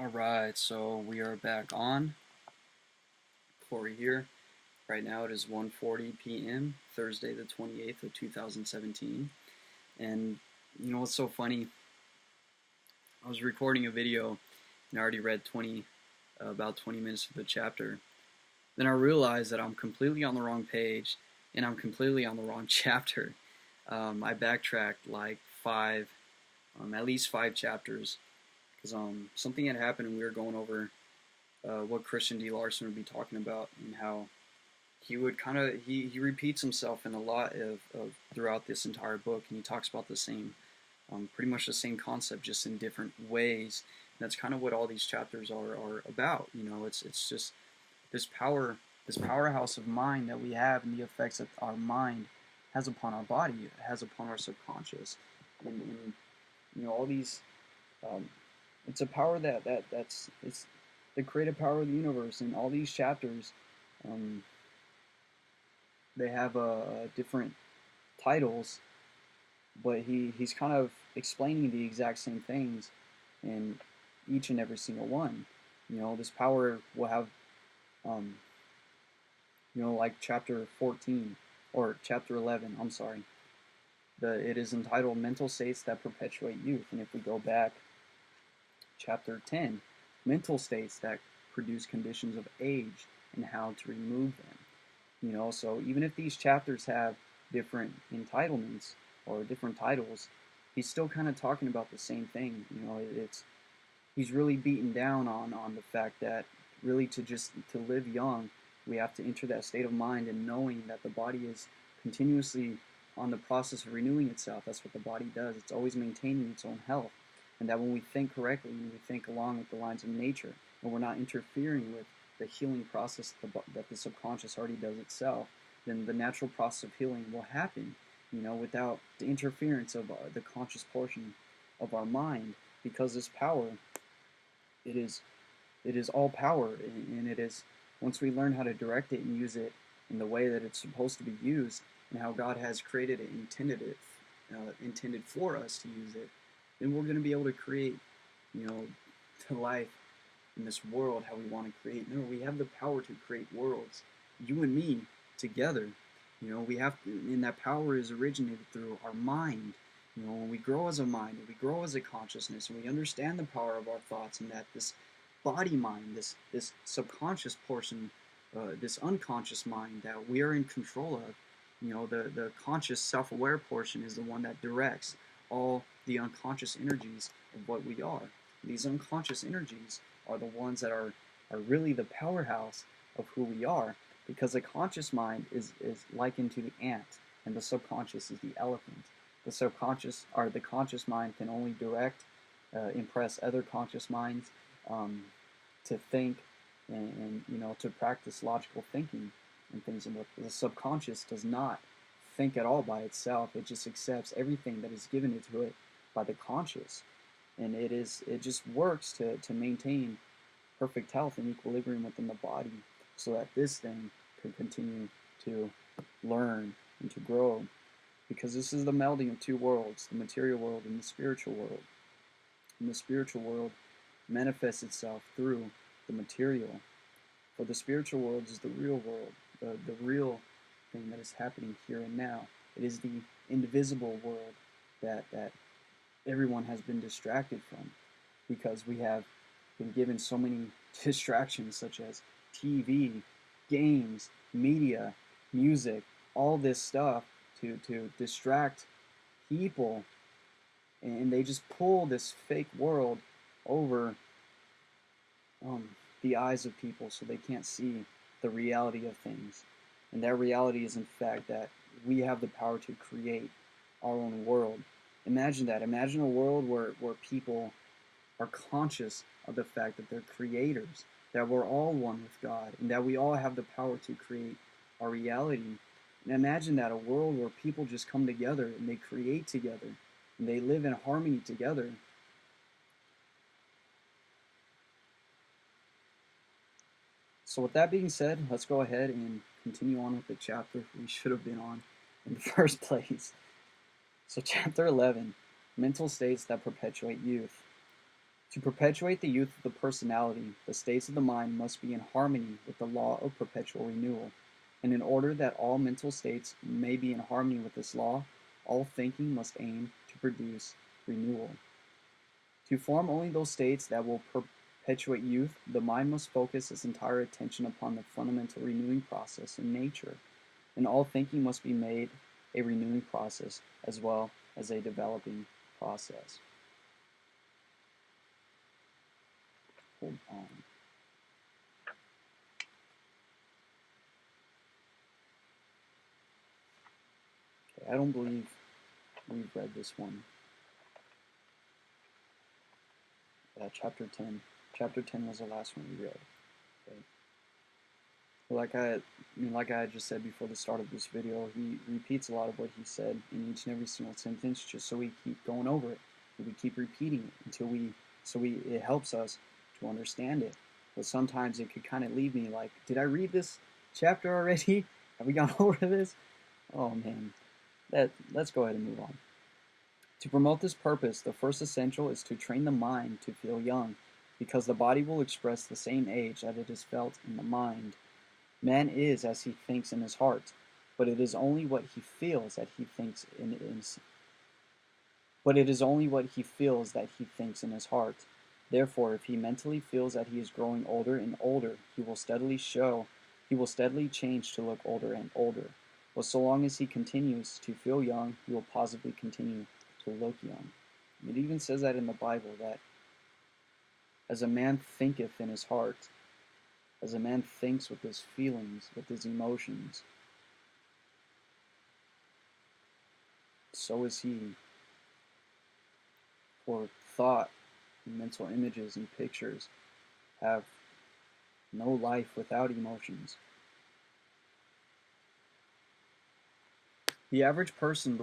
Alright, so we are back on. Corey here. Right now it is 1:40 p.m., Thursday the 28th of 2017. And you know what's so funny? I was recording a video and I already read about 20 minutes of the chapter. Then I realized that I'm completely on the wrong page and I'm completely on the wrong chapter. I backtracked like at least five chapters, because something had happened and we were going over what Christian D.Larson would be talking about, and how he would he repeats himself in a lot of throughout this entire book, and he talks about the same, pretty much the same concept, just in different ways. And that's kind of what all these chapters are about. You know, it's just this powerhouse of mind that we have, and the effects that our mind has upon our body, has upon our subconscious, and you know, all these. It's a power that's it's the creative power of the universe. And all these chapters, they have different titles, but he's kind of explaining the exact same things in each and every single one. You know, this power will have, you know, like chapter 14 or chapter 11. I'm sorry. It is entitled "Mental States That Perpetuate Youth," and if we go back, chapter 10, mental states that produce conditions of age and how to remove them. You know, so even if these chapters have different entitlements or different titles, he's still kind of talking about the same thing. You know, he's really beaten down on the fact that really to live young, we have to enter that state of mind and knowing that the body is continuously on the process of renewing itself. That's what the body does. It's always maintaining its own health. And that when we think correctly, when we think along with the lines of nature, and we're not interfering with the healing process that the subconscious already does itself, then the natural process of healing will happen, you know, without the interference of the conscious portion of our mind. Because this power, it is all power, and it is, once we learn how to direct it and use it in the way that it's supposed to be used, and how God has created it, intended for us to use it, then we're going to be able to create, you know, the life in this world how we want to create. No, we have the power to create worlds, you and me together. You know, we have to, and that power is originated through our mind. You know, when we grow as a mind, and we grow as a consciousness, and we understand the power of our thoughts, and that this body mind, this subconscious portion, this unconscious mind that we are in control of, you know, the conscious self-aware portion is the one that directs all the unconscious energies of what we are. These unconscious energies are the ones that are really the powerhouse of who we are, because the conscious mind is likened to the ant, and the subconscious is the elephant. The subconscious, or the conscious mind, can only direct, impress other conscious minds, to think and you know, to practice logical thinking and things. And what the subconscious does not think at all by itself. It just accepts everything that is given to it by the conscious, and it just works to maintain perfect health and equilibrium within the body, so that this thing can continue to learn and to grow, because this is the melding of two worlds, the material world and the spiritual world. And the spiritual world manifests itself through the material, for the spiritual world is the real world, the real thing that is happening here and now. It is the invisible world that everyone has been distracted from, because we have been given so many distractions, such as TV, games, media, music, all this stuff to distract people, and they just pull this fake world over the eyes of people, so they can't see the reality of things. And that reality is, in fact, that we have the power to create our own world. Imagine that. Imagine a world where people are conscious of the fact that they're creators, that we're all one with God, and that we all have the power to create our reality. And imagine that, a world where people just come together and they create together, and they live in harmony together. So with that being said, let's go ahead and continue on with the chapter we should have been on in the first place. So chapter 11, Mental States That Perpetuate Youth. To perpetuate the youth of the personality, the states of the mind must be in harmony with the law of perpetual renewal. And in order that all mental states may be in harmony with this law, all thinking must aim to produce renewal. To form only those states that will perpetuate youth, the mind must focus its entire attention upon the fundamental renewing process in nature, and all thinking must be made a renewing process as well as a developing process. Hold on. Okay, I don't believe we've read this one. Chapter 10. Chapter 10 was the last one we read. Okay. Like I just said before the start of this video, he repeats a lot of what he said in each and every single sentence, just so we keep going over it. We keep repeating it until it helps us to understand it. But sometimes it could kind of leave me like, did I read this chapter already? Have we gone over this? Oh man, let's go ahead and move on. To promote this purpose, the first essential is to train the mind to feel young, because the body will express the same age that it is felt in the mind. Man is as he thinks in his heart, but it is only what he feels that he thinks in his heart. Therefore, if he mentally feels that he is growing older and older, he will steadily change to look older and older. But so long as he continues to feel young, he will positively continue to look young. It even says that in the Bible, that as a man thinketh in his heart, as a man thinks with his feelings, with his emotions, so is he. For thought, and mental images, and pictures have no life without emotions. The average person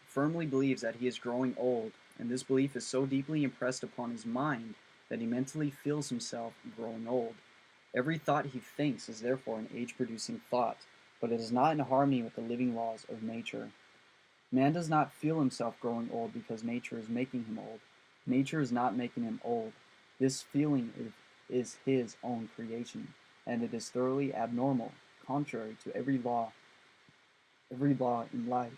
firmly believes that he is growing old, and this belief is so deeply impressed upon his mind that he mentally feels himself growing old. Every thought he thinks is therefore an age-producing thought, but it is not in harmony with the living laws of nature. Man does not feel himself growing old because nature is making him old. Nature is not making him old. This feeling is his own creation, and it is thoroughly abnormal, contrary to every law in life.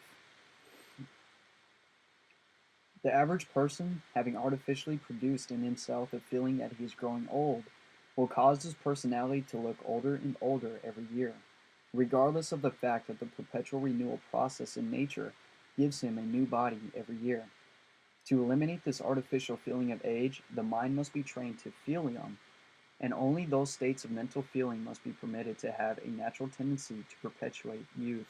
The average person, having artificially produced in himself a feeling that he is growing old, will cause his personality to look older and older every year, regardless of the fact that the perpetual renewal process in nature gives him a new body every year. To eliminate this artificial feeling of age, the mind must be trained to feel young, and only those states of mental feeling must be permitted to have a natural tendency to perpetuate youth.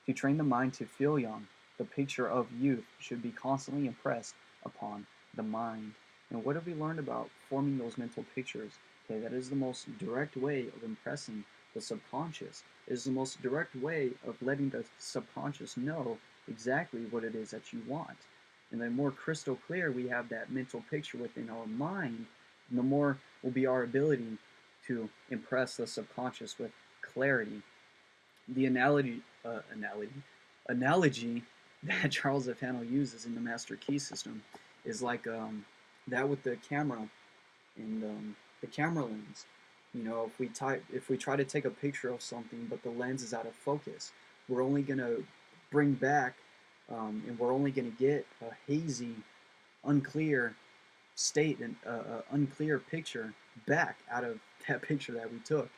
To train the mind to feel young, the picture of youth should be constantly impressed upon the mind. And what have we learned about forming those mental pictures? Okay, that is the most direct way of impressing the subconscious. It is the most direct way of letting the subconscious know exactly what it is that you want. And the more crystal clear we have that mental picture within our mind, the more will be our ability to impress the subconscious with clarity. The analogy that Charles F. Hannell uses in the Master Key system is like that with the camera and the camera lens. You know, if we try to take a picture of something, but the lens is out of focus, we're only gonna bring back, and we're only gonna get a hazy, unclear state and unclear picture back out of that picture that we took.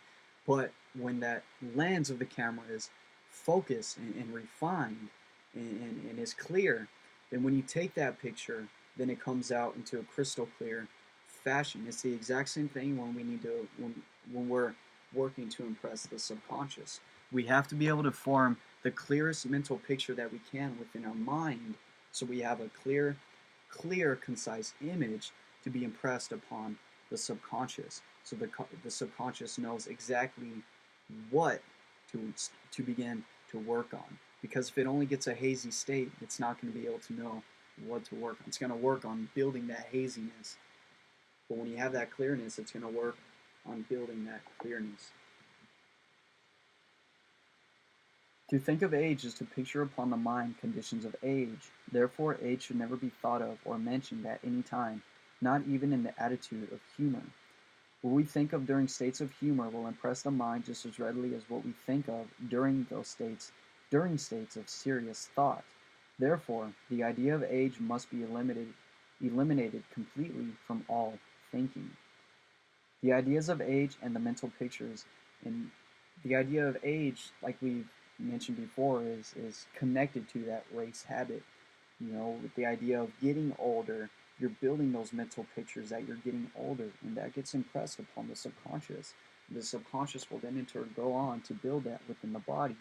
But when that lens of the camera is focused and refined and is clear, then when you take that picture, then it comes out into a crystal clear fashion. It's the exact same thing when we're working to impress the subconscious. We have to be able to form the clearest mental picture that we can within our mind, so we have a clear, concise image to be impressed upon the subconscious. So the subconscious knows exactly what to begin to work on. Because if it only gets a hazy state, it's not going to be able to know what to work on. It's going to work on building that haziness. But when you have that clearness, it's going to work on building that clearness. To think of age is to picture upon the mind conditions of age. Therefore, age should never be thought of or mentioned at any time not even in the attitude of humor. What we think of during states of humor will impress the mind just as readily as what we think of during states of serious thought. Therefore, the idea of age must be eliminated completely from all thinking. The ideas of age and the mental pictures, and the idea of age, like we've mentioned before, is connected to that race habit. With the idea of getting older, you're building those mental pictures that you're getting older, and that gets impressed upon the subconscious. The subconscious will then in turn go on to build that within the body.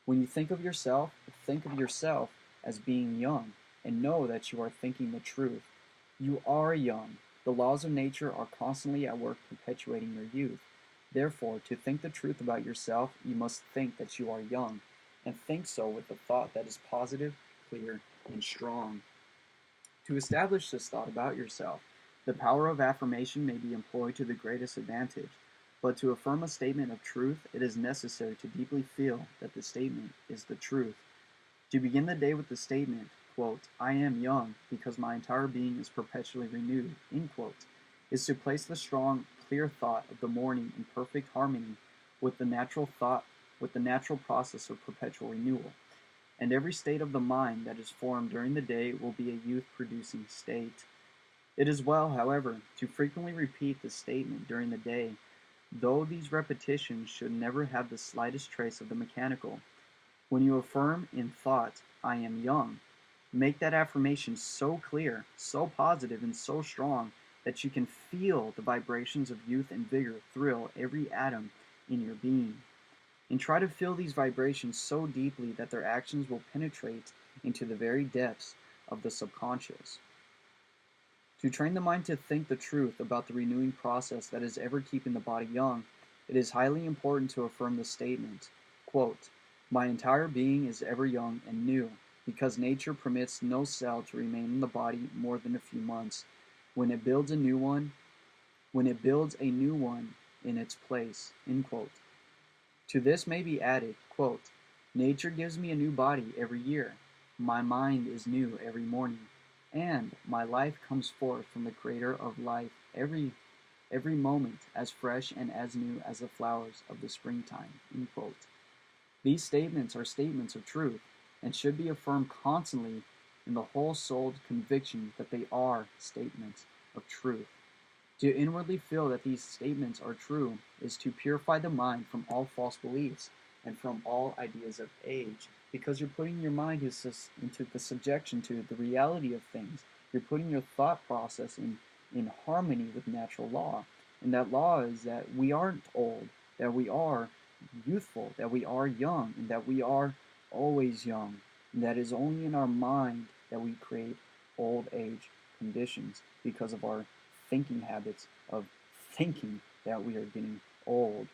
When you think of yourself as being young, and know that you are thinking the truth. You are young. The laws of nature are constantly at work perpetuating your youth. Therefore, to think the truth about yourself, you must think that you are young, and think so with a thought that is positive, clear, and strong. To establish this thought about yourself, the power of affirmation may be employed to the greatest advantage, but to affirm a statement of truth, it is necessary to deeply feel that the statement is the truth. To begin the day with the statement, quote, "I am young because my entire being is perpetually renewed," end quote, is to place the strong, clear thought of the morning in perfect harmony with the natural process of perpetual renewal. And every state of the mind that is formed during the day will be a youth-producing state. It is well, however, to frequently repeat this statement during the day, though these repetitions should never have the slightest trace of the mechanical. When you affirm in thought, "I am young," make that affirmation so clear, so positive, and so strong that you can feel the vibrations of youth and vigor thrill every atom in your being. And try to feel these vibrations so deeply that their actions will penetrate into the very depths of the subconscious. To train the mind to think the truth about the renewing process that is ever keeping the body young, it is highly important to affirm the statement, quote, "My entire being is ever young and new, because nature permits no cell to remain in the body more than a few months, when it builds a new one in its place," end quote. To this may be added, quote, "Nature gives me a new body every year. My mind is new every morning, and my life comes forth from the Creator of life every moment as fresh and as new as the flowers of the springtime," end quote. These statements are statements of truth, and should be affirmed constantly in the whole-souled conviction that they are statements of truth. To inwardly feel that these statements are true is to purify the mind from all false beliefs and from all ideas of age, because you're putting your mind into the subjection to the reality of things. You're putting your thought process in harmony with natural law, and that law is that we aren't old, that we are youthful, that we are young, and that we are always young, and that is only in our mind that we create old age conditions because of our thinking habits of thinking that we are getting old.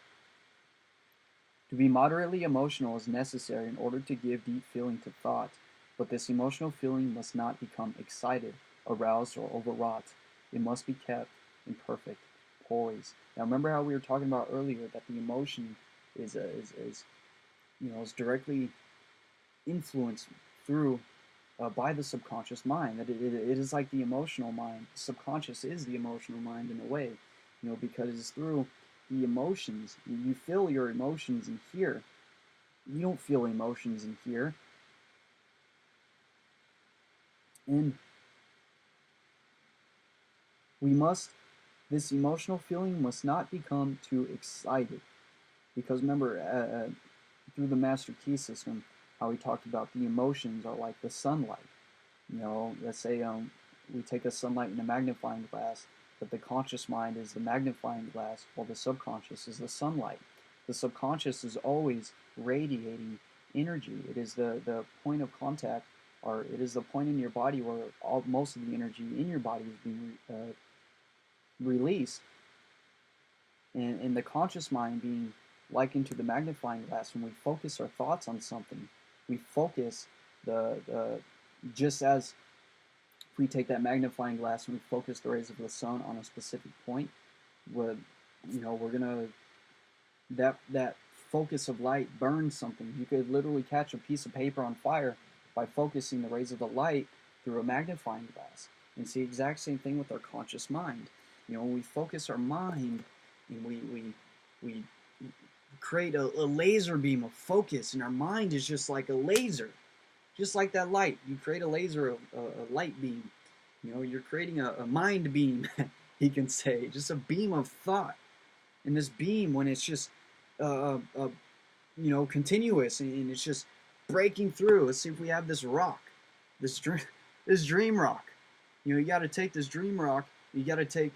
To be moderately emotional is necessary in order to give deep feeling to thought, but this emotional feeling must not become excited, aroused, or overwrought. It must be kept in perfect poise. Now remember how we were talking about earlier that the emotion is directly influenced through by the subconscious mind. That it is like the emotional mind. The subconscious is the emotional mind in a way, because through the emotions you feel your emotions in here. You don't feel emotions in here, and this emotional feeling must not become too excited, because remember through the master key system how we talked about the emotions are like the sunlight. Let's say we take a sunlight in a magnifying glass, but the conscious mind is the magnifying glass, while the subconscious is the sunlight. The subconscious is always radiating energy. It is the point of contact, or it is the point in your body where most of the energy in your body is being released. And the conscious mind being likened to the magnifying glass. When we focus our thoughts on something, we focus just as if we take that magnifying glass and we focus the rays of the sun on a specific point, that focus of light burns something. You could literally catch a piece of paper on fire by focusing the rays of the light through a magnifying glass. And it's the exact same thing with our conscious mind. When we focus our mind and we create a laser beam of focus, and our mind is just like a laser, just like that light. You create a laser, a light beam. You're creating a mind beam, he can say, just a beam of thought. And this beam, when it's just continuous, and it's just breaking through. Let's see if we have this rock, this dream rock. You got to take this dream rock, you got to take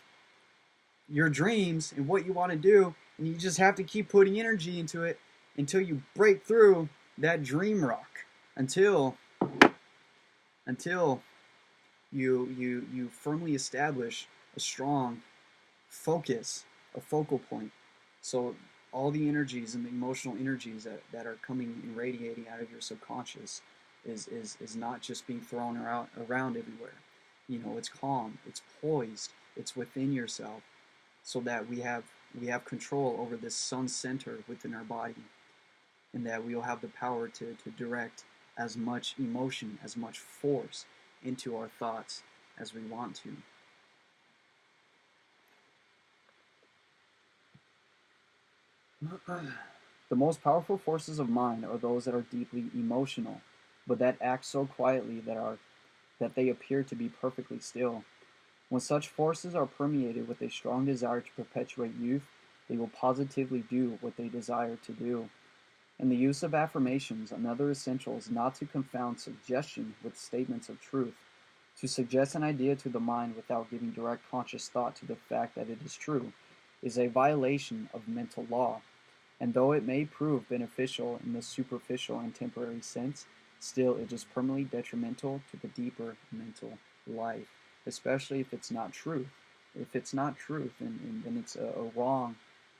your dreams and what you want to do, and you just have to keep putting energy into it until you break through that dream rock, until you firmly establish a strong focus, a focal point. So all the energies and the emotional energies that are coming and radiating out of your subconscious is not just being thrown around everywhere. It's calm, it's poised, it's within yourself, so that we have control over this sun center within our body, and that we will have the power to direct as much emotion, as much force into our thoughts as we want to. The most powerful forces of mind are those that are deeply emotional, but that act so quietly that they appear to be perfectly still. When such forces are permeated with a strong desire to perpetuate youth, they will positively do what they desire to do. In the use of affirmations, another essential is not to confound suggestion with statements of truth. To suggest an idea to the mind without giving direct conscious thought to the fact that it is true is a violation of mental law, and though it may prove beneficial in the superficial and temporary sense, still it is permanently detrimental to the deeper mental life, especially if it's not truth. If it's not truth, then it's a wrong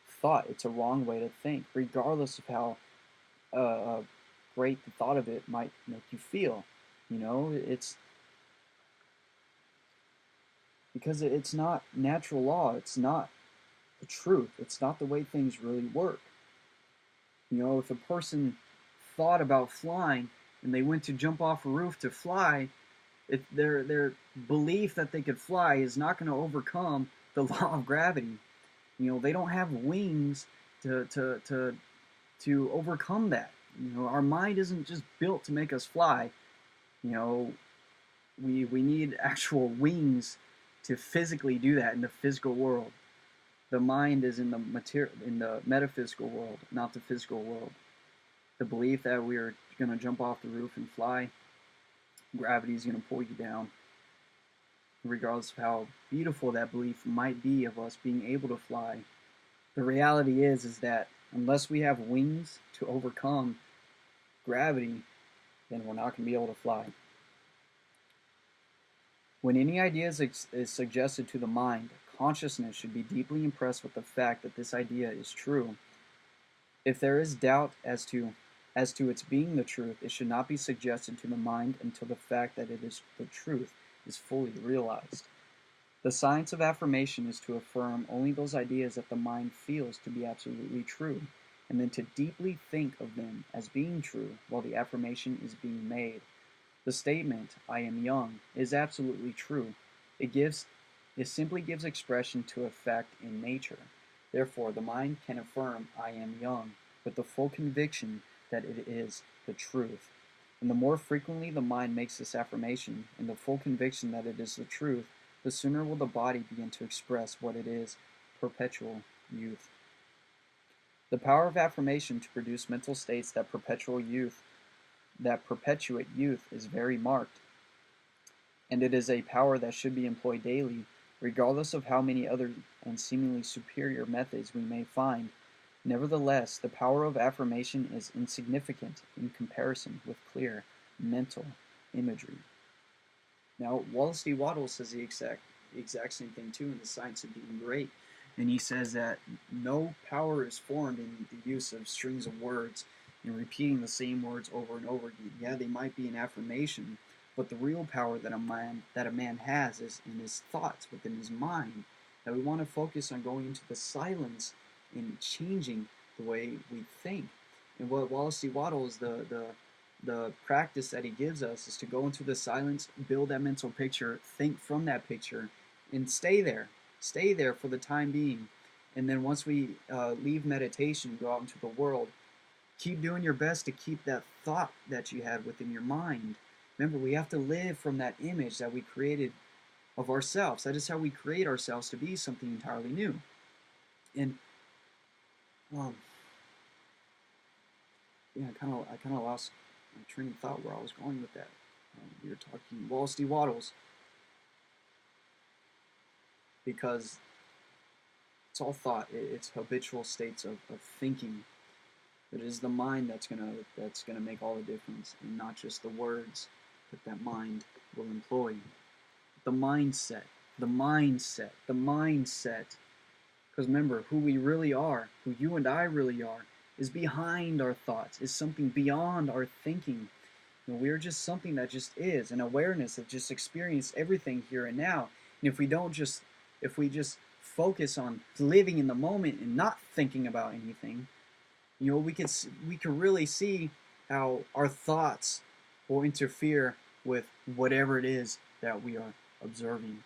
thought. It's a wrong way to think, regardless of how great the thought of it might make you feel. It's because it's not natural law. It's not the truth. It's not the way things really work. If a person thought about flying and they went to jump off a roof to fly, their belief that they could fly is not going to overcome the law of gravity. They don't have wings to overcome that. Our mind isn't just built to make us fly. We need actual wings to physically do that in the physical world. The mind is in the metaphysical world, not the physical world. The belief that we are going to jump off the roof and fly, gravity is going to pull you down, regardless of how beautiful that belief might be of us being able to fly. The reality is that unless we have wings to overcome gravity, then we're not going to be able to fly. When any idea is suggested to the mind, consciousness should be deeply impressed with the fact that this idea is true. If there is doubt as to its being the truth, it should not be suggested to the mind until the fact that it is the truth is fully realized. The science of affirmation is to affirm only those ideas that the mind feels to be absolutely true, and then to deeply think of them as being true while the affirmation is being made. The statement, "I am young," is absolutely true. It simply gives expression to a fact in nature. Therefore, the mind can affirm, "I am young," with the full conviction that it is the truth. And the more frequently the mind makes this affirmation, in the full conviction that it is the truth, the sooner will the body begin to express what it is, perpetual youth. The power of affirmation to produce mental states that perpetuate youth is very marked, and it is a power that should be employed daily, regardless of how many other and seemingly superior methods we may find. Nevertheless, the power of affirmation is insignificant in comparison with clear mental imagery. Now, Wallace D. Wattles says the exact same thing too in The Science of Being Great, and he says that no power is formed in the use of strings of words and repeating the same words over and over again. Yeah, they might be an affirmation, but the real power that a man has is in his thoughts, within his mind. That we want to focus on going into the silence and changing the way we think. And what Wallace D. Wattles, the the practice that he gives us is to go into the silence, build that mental picture, think from that picture, and stay there. Stay there for the time being. And then once we leave meditation, go out into the world, keep doing your best to keep that thought that you had within your mind. Remember, we have to live from that image that we created of ourselves. That is how we create ourselves to be something entirely new. And yeah, I kind of lost my train of thought where I was going with that. We were talking Wallace Waddles, because it's all thought. It's habitual states of thinking. It is the mind that's gonna make all the difference, and not just the words that mind will employ. The mindset, the mindset, the mindset. Because remember, who we really are, who you and I really are, is behind our thoughts, is something beyond our thinking. You know, we're just something that just is, an awareness that just experience everything here and now. And if we just focus on living in the moment and not thinking about anything, you know, we could really see how our thoughts will interfere with whatever it is that we are observing.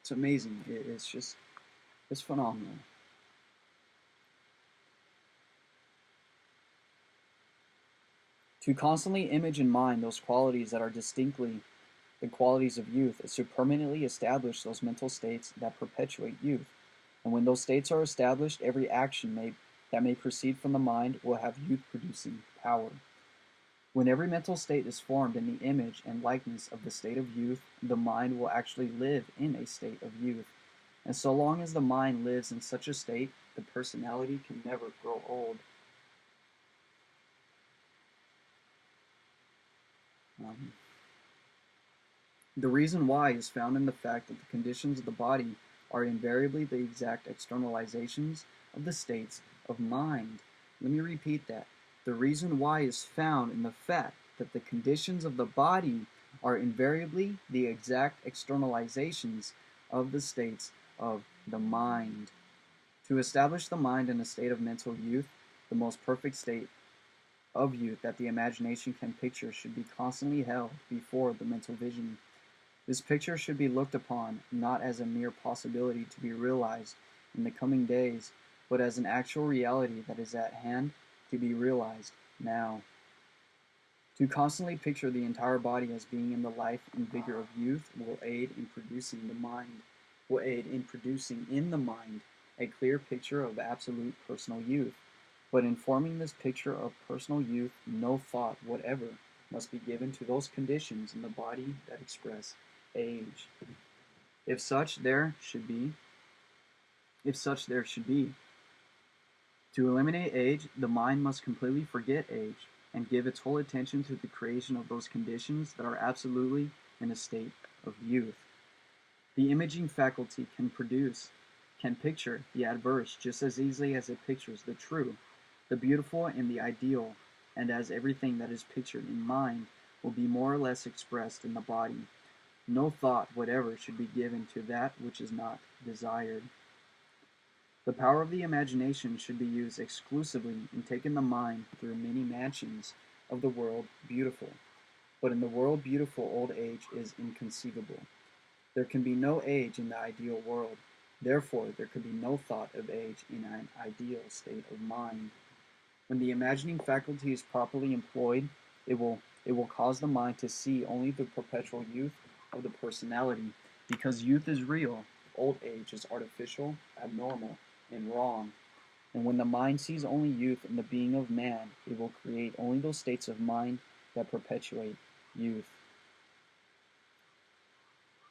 It's amazing. It's phenomenal. To constantly image in mind those qualities that are distinctly the qualities of youth is to permanently establish those mental states that perpetuate youth. And when those states are established, every action that may proceed from the mind will have youth-producing power. When every mental state is formed in the image and likeness of the state of youth, the mind will actually live in a state of youth. And so long as the mind lives in such a state, the personality can never grow old. The reason why is found in the fact that the conditions of the body are invariably the exact externalizations of the states of mind. Let me repeat that. The reason why is found in the fact that the conditions of the body are invariably the exact externalizations of the states of the mind. To establish the mind in a state of mental youth, the most perfect state of youth that the imagination can picture should be constantly held before the mental vision. This picture should be looked upon not as a mere possibility to be realized in the coming days, but as an actual reality that is at hand to be realized now. To constantly picture the entire body as being in the life and vigor of youth will aid in producing in the mind a clear picture of absolute personal youth. But in forming this picture of personal youth, no thought whatever must be given to those conditions in the body that express age. If such there should be. To eliminate age, the mind must completely forget age and give its whole attention to the creation of those conditions that are absolutely in a state of youth. The imaging faculty can picture the adverse just as easily as it pictures the true, the beautiful and the ideal, and as everything that is pictured in mind will be more or less expressed in the body. No thought whatever should be given to that which is not desired. The power of the imagination should be used exclusively in taking the mind through many mansions of the world beautiful. But in the world beautiful, old age is inconceivable. There can be no age in the ideal world. Therefore, there can be no thought of age in an ideal state of mind. When the imagining faculty is properly employed, it will cause the mind to see only the perpetual youth of the personality, because youth is real, old age is artificial, abnormal, and wrong. And when the mind sees only youth in the being of man, it will create only those states of mind that perpetuate youth.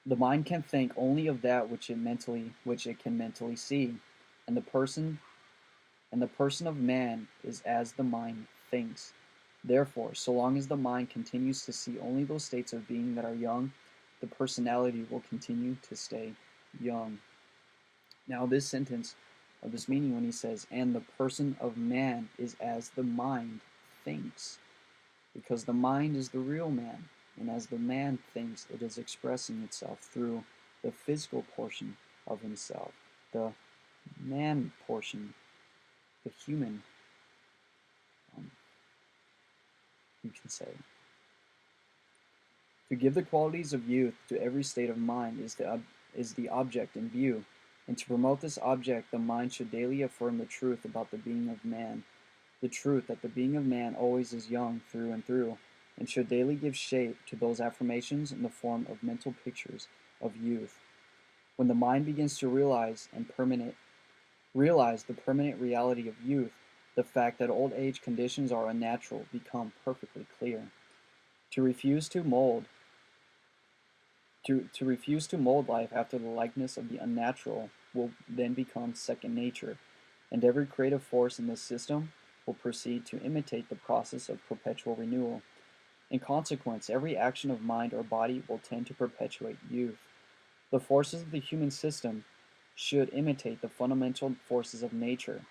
The mind can think only of that which it can mentally see, and the person of man is as the mind thinks. Therefore, so long as the mind continues to see only those states of being that are young, the personality will continue to stay young. Now, this sentence, or this meaning when he says, and the person of man is as the mind thinks, because the mind is the real man, and as the man thinks, it is expressing itself through the physical portion of himself, the man portion, the human. you can say. To give the qualities of youth to every state of mind is the object in view, and to promote this object the mind should daily affirm the truth about the being of man, the truth that the being of man always is young through and through, and should daily give shape to those affirmations in the form of mental pictures of youth. When the mind begins to realize the permanent reality of youth, the fact that old age conditions are unnatural become perfectly clear. To refuse to mold life after the likeness of the unnatural will then become second nature, and every creative force in this system will proceed to imitate the process of perpetual renewal. In consequence, every action of mind or body will tend to perpetuate youth. The forces of the human system should imitate the fundamental forces of nature,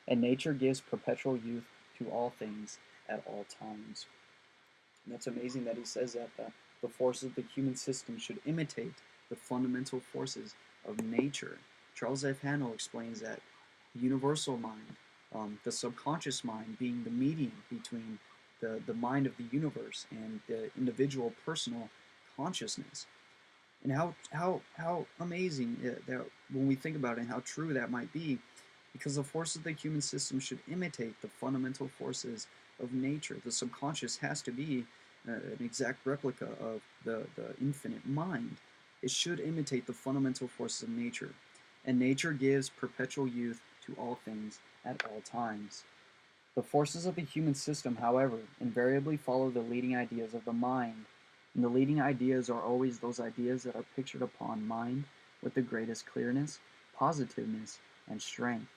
and nature gives perpetual youth to all things at all times. And that's amazing that he says that the forces of the human system should imitate the fundamental forces of nature. Charles F. Hannell explains that the universal mind, the subconscious mind being the medium between the mind of the universe and the individual personal consciousness. And how amazing that when we think about it and how true that might be, because the forces of the human system should imitate the fundamental forces of nature. The subconscious has to be an exact replica of the infinite mind. It should imitate the fundamental forces of nature. And nature gives perpetual youth to all things at all times. The forces of the human system, however, invariably follow the leading ideas of the mind. And the leading ideas are always those ideas that are pictured upon mind with the greatest clearness, positiveness, and strength.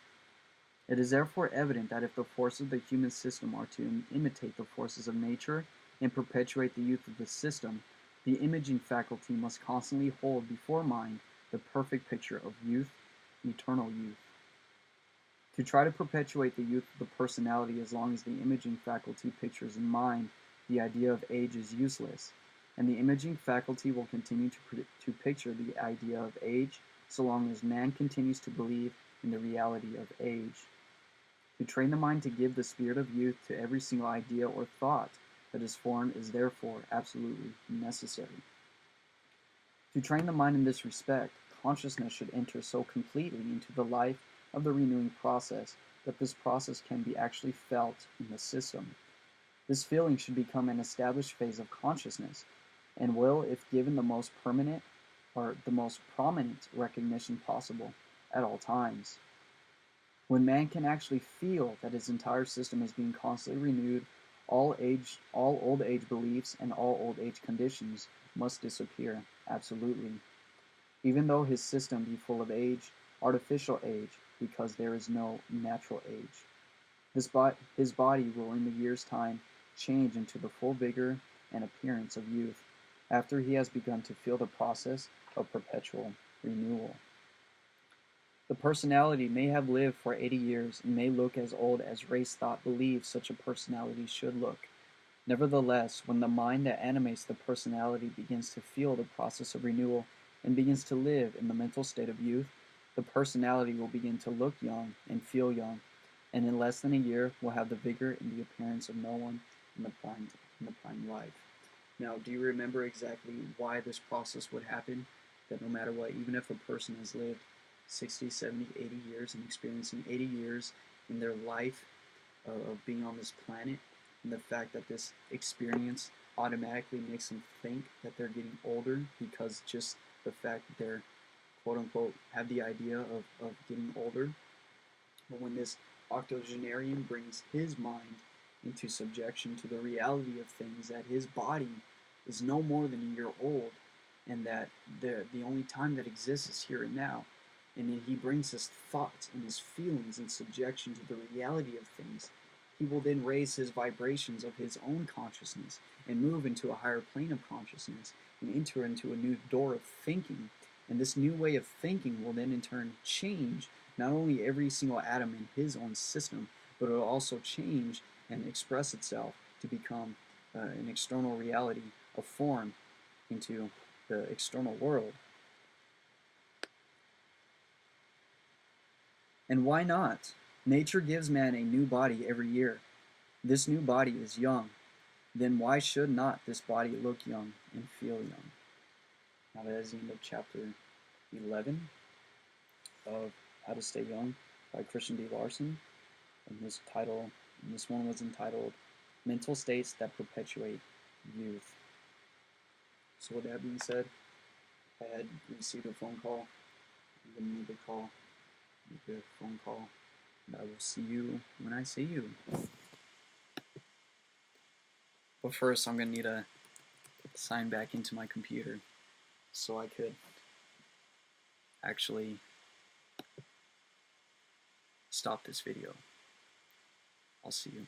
It is therefore evident that if the forces of the human system are to imitate the forces of nature and perpetuate the youth of the system, the imaging faculty must constantly hold before mind the perfect picture of youth, eternal youth. To try to perpetuate the youth of the personality as long as the imaging faculty pictures in mind the idea of age is useless, and the imaging faculty will continue to picture the idea of age so long as man continues to believe in the reality of age. To train the mind to give the spirit of youth to every single idea or thought that is formed is therefore absolutely necessary. To train the mind in this respect, consciousness should enter so completely into the life of the renewing process that this process can be actually felt in the system. This feeling should become an established phase of consciousness, and will, if given the most permanent or the most prominent recognition possible at all times. When man can actually feel that his entire system is being constantly renewed, all old age beliefs and all old age conditions must disappear, absolutely. Even though his system be full of age, artificial age, because there is no natural age. His body will in the year's time change into the full vigor and appearance of youth, after he has begun to feel the process of perpetual renewal. The personality may have lived for 80 years and may look as old as race thought believes such a personality should look. Nevertheless, when the mind that animates the personality begins to feel the process of renewal and begins to live in the mental state of youth, the personality will begin to look young and feel young, and in less than a year will have the vigor and the appearance of no one in the prime life. Now, do you remember exactly why this process would happen? That no matter what, even if a person has lived 60, 70, 80 years and experiencing 80 years in their life of being on this planet, and the fact that this experience automatically makes them think that they're getting older because just the fact that they're quote-unquote have the idea of getting older. But when this octogenarian brings his mind into subjection to the reality of things, that his body is no more than a year old, and that the only time that exists is here and now, and then he brings his thoughts and his feelings in subjection to the reality of things, he will then raise his vibrations of his own consciousness and move into a higher plane of consciousness and enter into a new door of thinking. And this new way of thinking will then in turn change not only every single atom in his own system, but it will also change and express itself to become an external reality, a form into the external world. And why not? Nature gives man a new body every year. This new body is young. Then why should not this body look young and feel young? Now that is the end of chapter 11 of How to Stay Young by Christian D.Larson. And this one was entitled Mental States That Perpetuate Youth. So with that being said, I had received a phone call. I'm going to make a call. Make a phone call. And I will see you when I see you. But first, I'm going to need to sign back into my computer so I could actually stop this video. I'll see you.